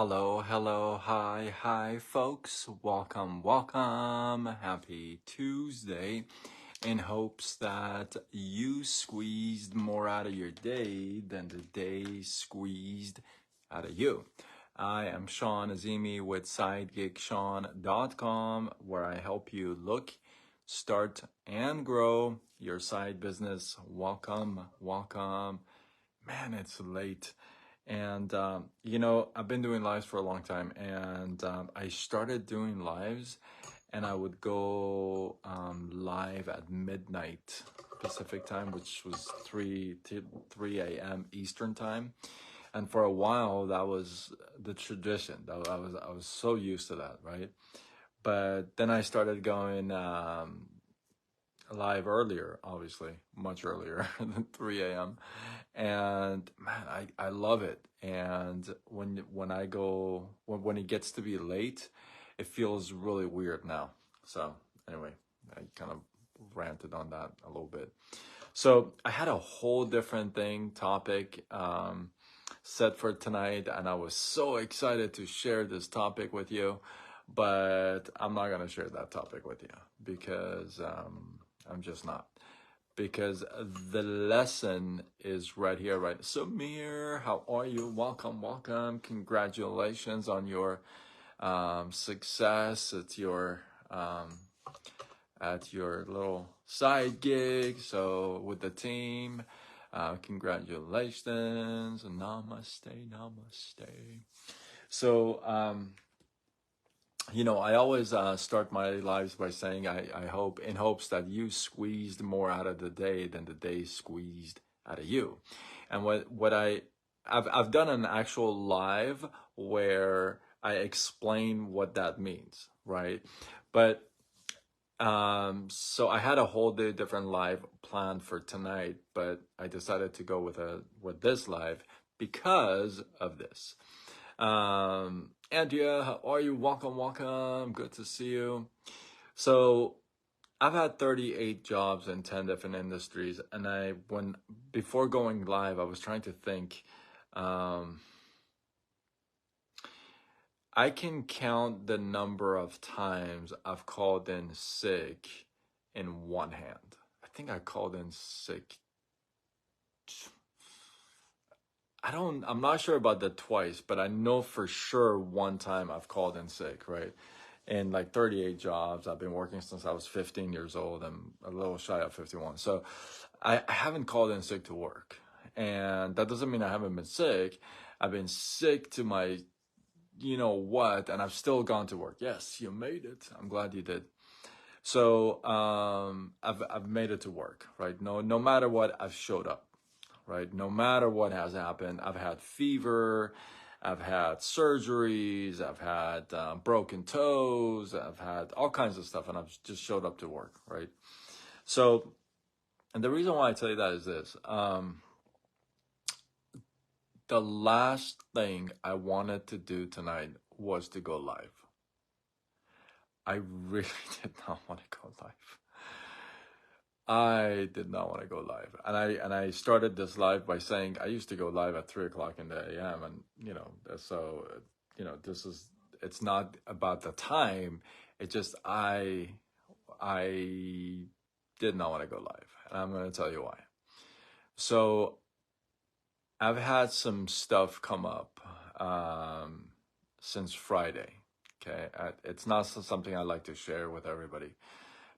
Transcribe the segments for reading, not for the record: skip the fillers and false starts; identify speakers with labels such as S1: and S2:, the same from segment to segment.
S1: Hello, hi, folks. Welcome. Happy Tuesday. In hopes that you squeezed more out of your day than the day squeezed out of you. I am Sean Azimi with SideGigSean.com, where I help you look, start, and grow your side business. Welcome. Man, it's late. And, I've been doing lives for a long time, and I started doing lives, and I would go live at midnight Pacific time, which was 3 a.m. Eastern time. And for a while, that was the tradition. I was so used to that, right? But then I started going live earlier, obviously, much earlier than 3 a.m. And man, I love it. And when I go when it gets to be late, it feels really weird now. So anyway, I kind of ranted on that a little bit. So I had a whole different topic set for tonight, and I was so excited to share this topic with you, but I'm not gonna share that topic with you because I'm just not. Because the lesson is right here, right? Samir, how are you? Welcome. Congratulations on your success at your little side gig. So with the team, congratulations. Namaste. So, I always start my lives by saying I hope, in hopes that you squeezed more out of the day than the day squeezed out of you. And I've done an actual live where I explain what that means, right? But so I had a whole day different live planned for tonight, but I decided to go with this live because of this. Andrea, how are you? Welcome. Good to see you. So I've had 38 jobs in 10 different industries, and before going live, I was trying to think. I can count the number of times I've called in sick in one hand. I think I called in sick. I'm not sure about the twice, but I know for sure one time I've called in sick, right? In like 38 jobs. I've been working since I was 15 years old. I'm a little shy of 51. So I haven't called in sick to work. And that doesn't mean I haven't been sick. I've been sick to my, and I've still gone to work. Yes, you made it. I'm glad you did. So I've made it to work, right? No matter what, I've showed up, right? No matter what has happened, I've had fever, I've had surgeries, I've had broken toes, I've had all kinds of stuff, and I've just showed up to work, right? So, and the reason why I tell you that is this. The last thing I wanted to do tonight was to go live. I really did not want to go live. I did not want to go live. And I started this live by saying I used to go live at 3 o'clock in the AM. And, it's not about the time. It's just, I did not want to go live. And I'm going to tell you why. So I've had some stuff come up since Friday. Okay. It's not something I like to share with everybody.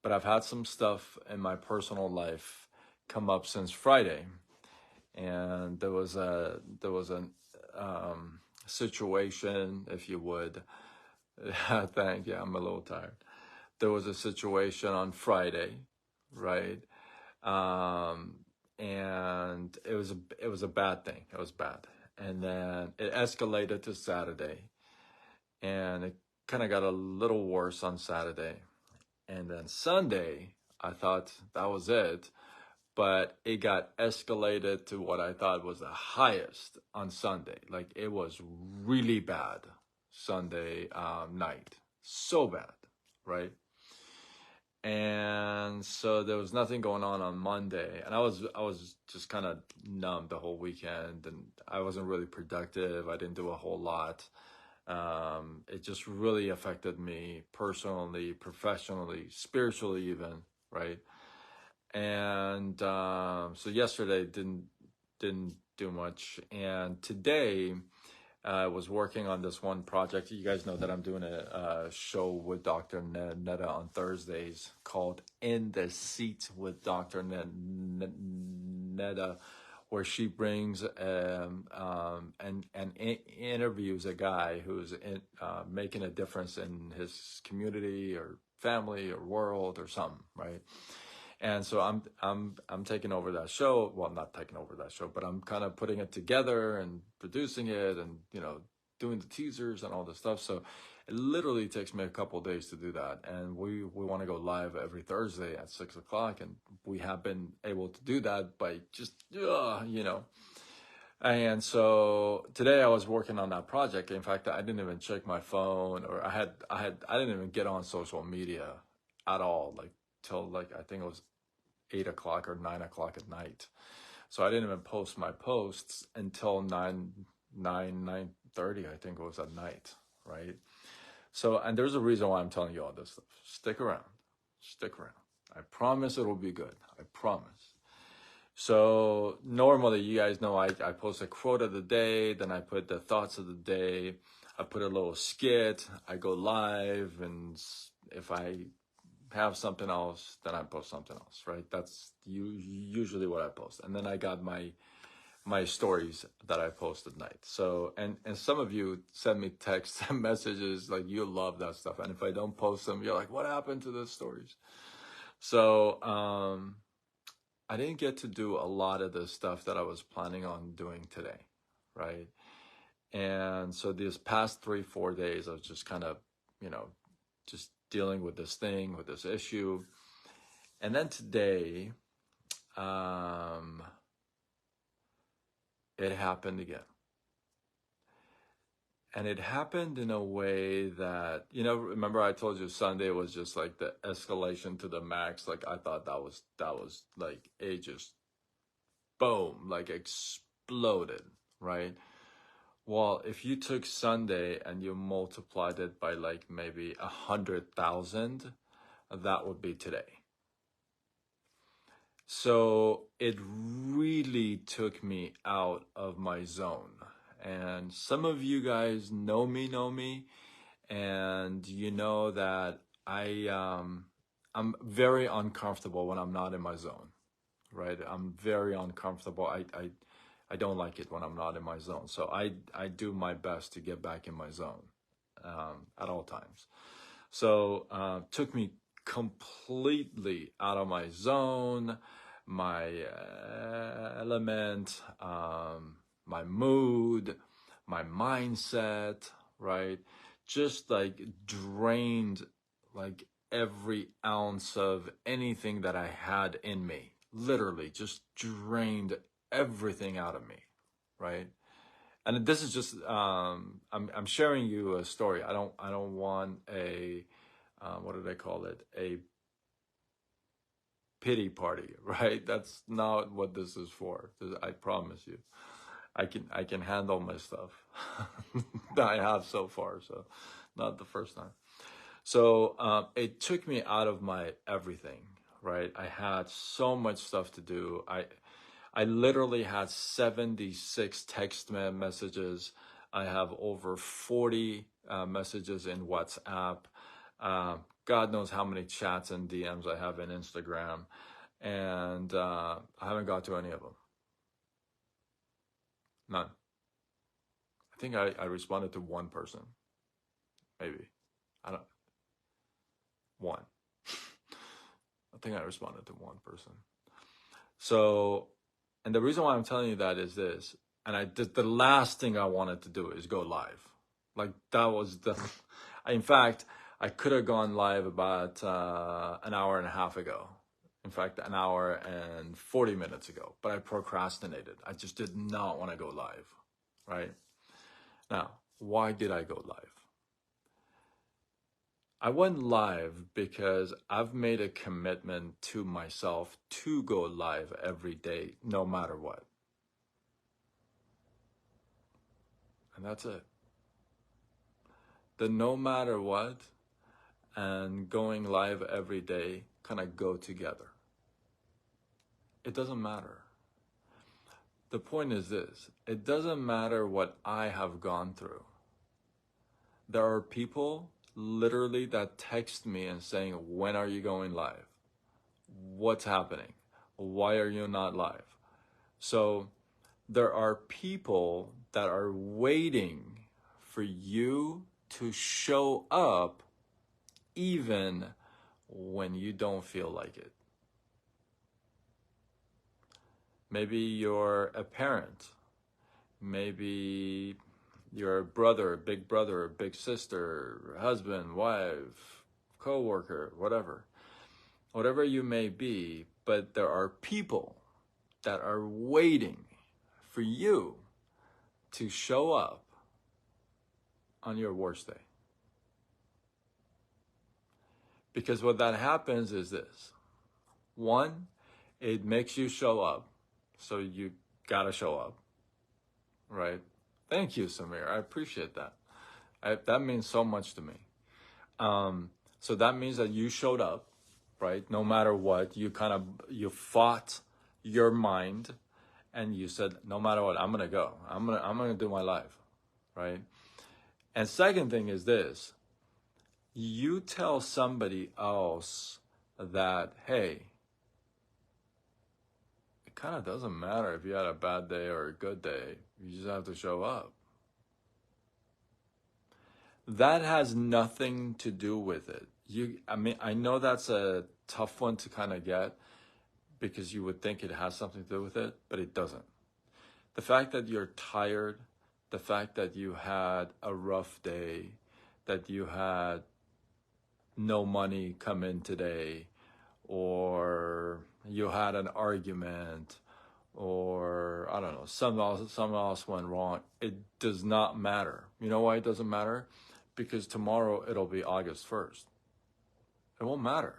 S1: But I've had some stuff in my personal life come up since Friday, and there was a situation, if you would. Thank you. I'm a little tired. There was a situation on Friday, right? And it was a bad thing. It was bad, and then it escalated to Saturday, and it kind of got a little worse on Saturday. And then Sunday, I thought that was it, but it got escalated to what I thought was the highest on Sunday. Like, it was really bad Sunday night. So bad, right? And so there was nothing going on Monday, and I was just kind of numb the whole weekend, and I wasn't really productive. I didn't do a whole lot. It just really affected me personally, professionally, spiritually, even, right? And so yesterday didn't do much, and today I was working on this one project. You guys know that I'm doing a show with Dr. Netta on Thursdays called "In the Seat with Dr. Netta," where she brings and interviews a guy who's making a difference in his community or family or world or something, right? And so I'm taking over that show. Well, I'm not taking over that show, but I'm kind of putting it together and producing it, and doing the teasers and all this stuff. So it literally takes me a couple of days to do that. And we want to go live every Thursday at 6 o'clock, and we have been able to do that by just And so today I was working on that project. In fact, I didn't even check my phone, or I didn't even get on social media at all, like till like I think it was 8 o'clock or 9 o'clock at night. So I didn't even post my posts until 9:30, I think it was at night, right? So, and there's a reason why I'm telling you all this stuff. Stick around. Stick around. I promise it'll be good. I promise. So normally, you guys know I post a quote of the day, then I put the thoughts of the day, I put a little skit, I go live, and if I have something else, then I post something else, right? That's usually what I post. And then I got my stories that I post at night. So, and some of you send me texts and messages like you love that stuff. And if I don't post them, you're like, what happened to those stories? So, I didn't get to do a lot of the stuff that I was planning on doing today, right? And so these past 3-4 days, I was just kind of, just dealing with this thing, with this issue. And then today, it happened again. And it happened in a way that, remember I told you Sunday was just like the escalation to the max. Like I thought that was like, it just, boom, like exploded, right? Well, if you took Sunday and you multiplied it by like maybe 100,000, that would be today. So it really took me out of my zone. And some of you guys know me, and you know that I'm very uncomfortable when I'm not in my zone, right? I'm very uncomfortable. I don't like it when I'm not in my zone. So I do my best to get back in my zone at all times. So took me completely out of my zone, my element, my mood, my mindset, right? Just like drained like every ounce of anything that I had in me. Literally just drained everything out of me, right? And this is just I'm sharing you a story. I don't want a what do they call it? A pity party, right? That's not what this is for. I promise you. I can handle my stuff that I have so far, so not the first time. So it took me out of my everything, right? I had so much stuff to do. I literally had 76 text messages. I have over 40 messages in WhatsApp. God knows how many chats and DMs I have in Instagram. And I haven't got to any of them. None. I think I responded to one person. Maybe. I don't. One. I think I responded to one person. So, and the reason why I'm telling you that is this, and the last thing I wanted to do is go live. Like that was in fact, I could have gone live about an hour and a half ago. In fact, an hour and 40 minutes ago, but I procrastinated. I just did not want to go live, right? Now, why did I go live? I went live because I've made a commitment to myself to go live every day, no matter what. And that's it. the no matter what and going live every day kind of go together. It doesn't matter. The point is this: it doesn't matter what I have gone through. There are people literally that text me and saying, when are you going live? What's happening? Why are you not live? So there are people that are waiting for you to show up even when you don't feel like it. Maybe you're a parent. Maybe you're a brother, a big sister, husband, wife, co-worker, whatever. Whatever you may be, but there are people that are waiting for you to show up on your worst day. Because what that happens is this. One, it makes you show up. So you gotta show up, right? Thank you, Samir. I appreciate that. That means so much to me. So that means that you showed up, right? No matter what, you fought your mind, and you said, no matter what, I'm gonna go. I'm gonna do my life, right? And second thing is this: you tell somebody else that, hey, it kind of doesn't matter if you had a bad day or a good day. You just have to show up. That has nothing to do with it. I know that's a tough one to kind of get because you would think it has something to do with it, but it doesn't. The fact that you're tired, the fact that you had a rough day, that you had no money come in today, or you had an argument, or I don't know, something else went wrong. It does not matter. You know why it doesn't matter? Because tomorrow it'll be August 1st. It won't matter.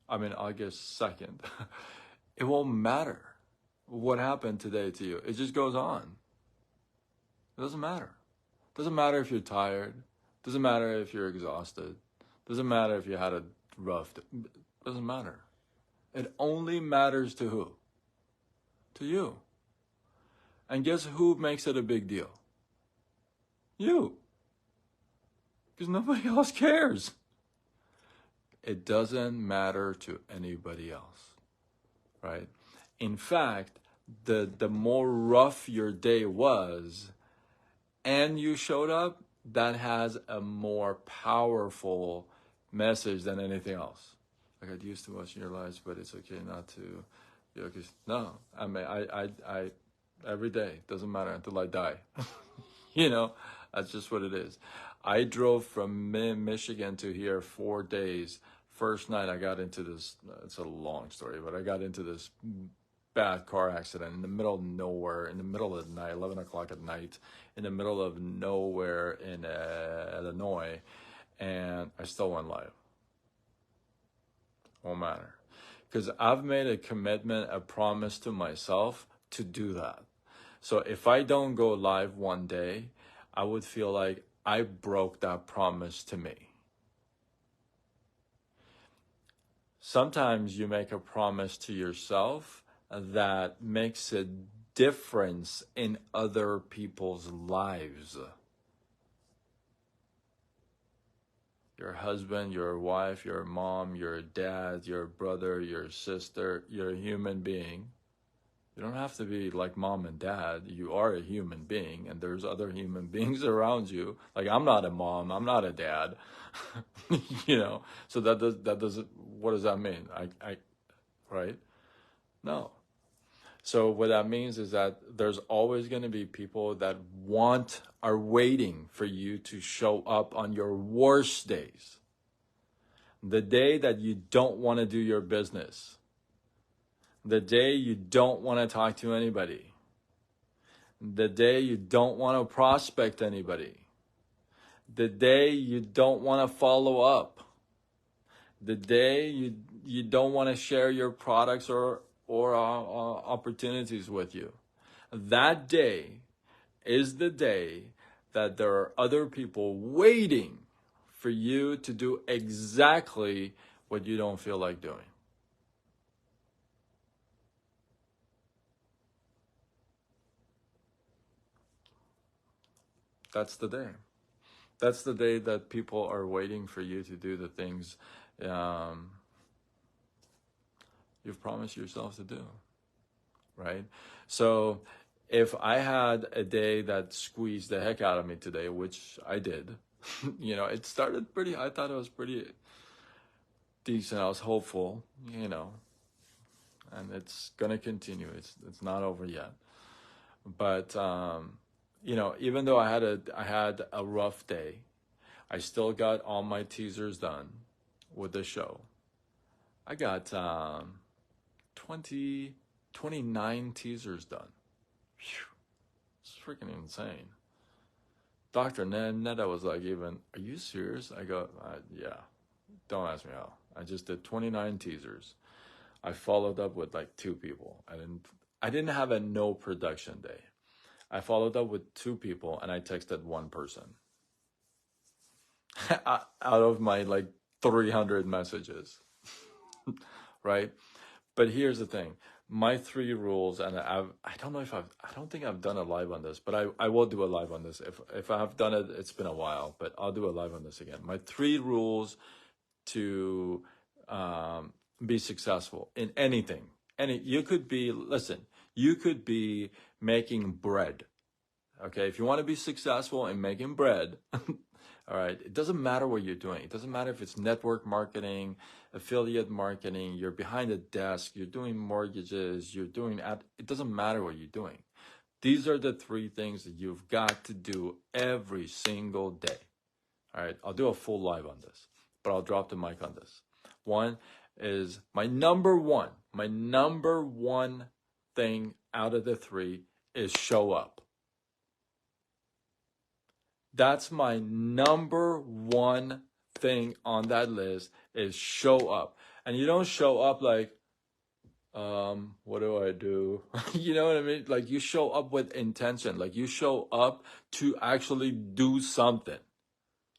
S1: I mean, August 2nd. It won't matter what happened today to you. It just goes on. It doesn't matter. It doesn't matter if you're tired. It doesn't matter if you're exhausted. It doesn't matter if you had a rough day. It doesn't matter. It only matters to who? To you. And guess who makes it a big deal? You. Because nobody else cares. It doesn't matter to anybody else, right? In fact, the more rough your day was and you showed up, that has a more powerful message than anything else. I got used to watching your lives, but it's okay not to. No, I mean, I every day, doesn't matter until I die. That's just what it is. I drove from Michigan to here 4 days. First night I got into this, it's a long story, but I got into this bad car accident in the middle of nowhere, in the middle of the night, 11 o'clock at night, in the middle of nowhere in Illinois, and I still went live. Won't matter. Because I've made a commitment, a promise to myself to do that. So if I don't go live one day, I would feel like I broke that promise to me. Sometimes you make a promise to yourself that makes a difference in other people's lives. Your husband, your wife, your mom, your dad, your brother, your sister, you're a human being. You don't have to be like mom and dad. You are a human being, and there's other human beings around you. Like, I'm not a mom, I'm not a dad. So that doesn't, what does that mean? Right? No. So what that means is that there's always going to be people that are waiting for you to show up on your worst days. The day that you don't want to do your business. The day you don't want to talk to anybody. The day you don't want to prospect anybody. The day you don't want to follow up. The day you don't want to share your products or opportunities with you. That day is the day that there are other people waiting for you to do exactly what you don't feel like doing. That's the day. That's the day that people are waiting for you to do the things you've promised yourself to do, right? So if I had a day that squeezed the heck out of me today, which I did, it started pretty, I thought it was pretty decent. I was hopeful, and it's gonna continue. It's not over yet. But even though I had a rough day, I still got all my teasers done with the show. I got 29 teasers done. Whew. It's freaking insane. Dr. Neda was like, are you serious? I go, yeah, don't ask me how. I just did 29 teasers. I followed up with like 2 people. I didn't have a no production day. I followed up with 2 people and I texted 1 person out of my like 300 messages, right? But here's the thing. My 3 rules, and I don't think I've done a live on this, but I will do a live on this. If I have done it, it's been a while, but I'll do a live on this again. My 3 rules to be successful in anything. You could be making bread. Okay, if you want to be successful in making bread, all right, it doesn't matter what you're doing. It doesn't matter if it's network marketing, affiliate marketing, you're behind a desk, you're doing mortgages, it doesn't matter what you're doing. These are the 3 things that you've got to do every single day. All right, I'll do a full live on this, but I'll drop the mic on this. One is my number one thing out of the 3 is show up. That's my number 1 thing on that list is show up. And you don't show up like, what do I do? You know what I mean? Like you show up with intention. Like you show up to actually do something.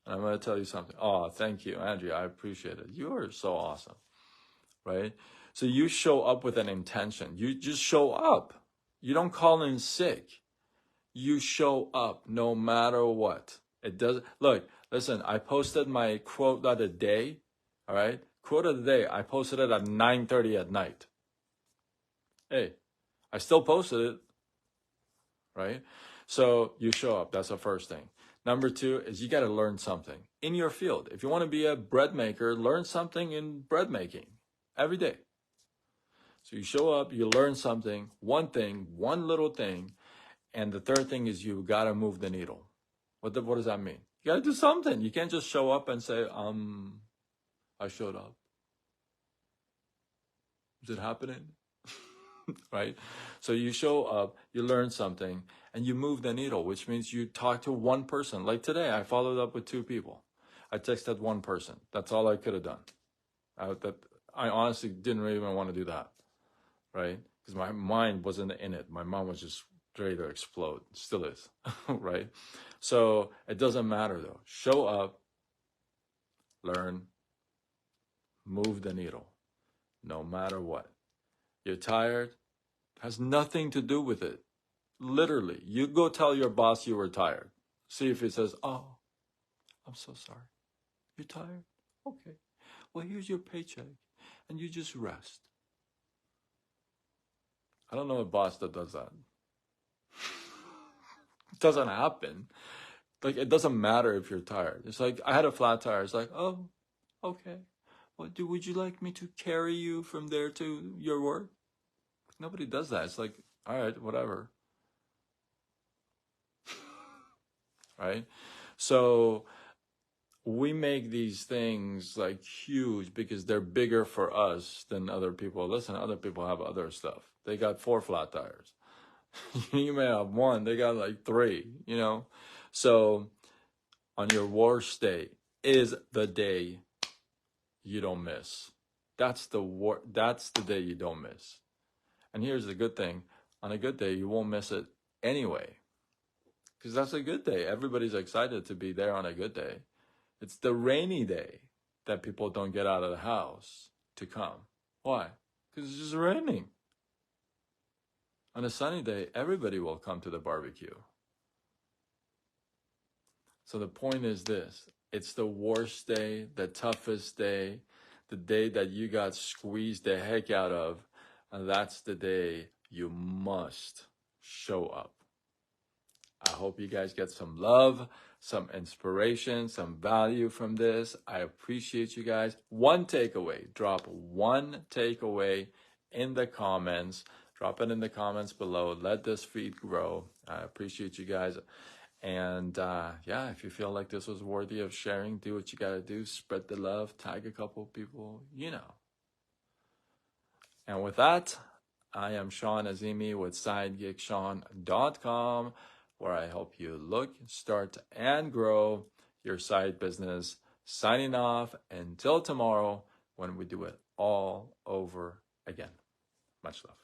S1: And I'm going to tell you something. Oh, thank you, Andrea. I appreciate it. You are so awesome, right? So you show up with an intention. You just show up. You don't call in sick. You show up no matter what. It does. Look, listen, I posted my quote of the day. All right. Quote of the day. I posted it at 9:30 at night. Hey, I still posted it. Right. So you show up. That's the first thing. Number 2 is you got to learn something in your field. If you want to be a bread maker, learn something in bread making every day. So you show up, you learn something, one little thing. And the third thing is you got to move the needle. What does that mean? You got to do something. You can't just show up and say, I showed up. Is it happening? Right? So you show up, you learn something, and you move the needle, which means you talk to 1 person. Like today, I followed up with 2 people. I texted 1 person. That's all I could have done. I honestly didn't even want to do that, right? Because my mind wasn't in it. My mind was just ready to explode. It still is, right? So it doesn't matter though. Show up, learn, move the needle, no matter what. You're tired, has nothing to do with it. Literally, you go tell your boss you were tired. See if he says, oh, I'm so sorry. You're tired? Okay. Well, here's your paycheck and you just rest. I don't know a boss that does that. It doesn't happen. Like, it doesn't matter if you're tired. It's like, I had a flat tire. It's like, oh, okay. Would you like me to carry you from there to your work? Nobody does that. It's like, all right, whatever. Right? So we make these things like huge because they're bigger for us than other people. Listen, other people have other stuff. They got 4 flat tires. You may have 1. They got like 3, So on your worst day is the day you don't miss. That's the day you don't miss. And here's the good thing. On a good day, you won't miss it anyway. because that's a good day. Everybody's excited to be there on a good day. It's the rainy day that people don't get out of the house to come. Why? Because it's just raining. On a sunny day, everybody will come to the barbecue. So the point is this: it's the worst day, the toughest day, the day that you got squeezed the heck out of, and that's the day you must show up. I hope you guys get some love, some inspiration, some value from this. I appreciate you guys. One takeaway, drop one takeaway in the comments. Drop it in the comments below. Let this feed grow. I appreciate you guys. And yeah, if you feel like this was worthy of sharing, do what you got to do. Spread the love. Tag a couple people, you know. And with that, I am Sean Azimi with SideGigSean.com, where I help you look, start, and grow your side business. Signing off until tomorrow when we do it all over again. Much love.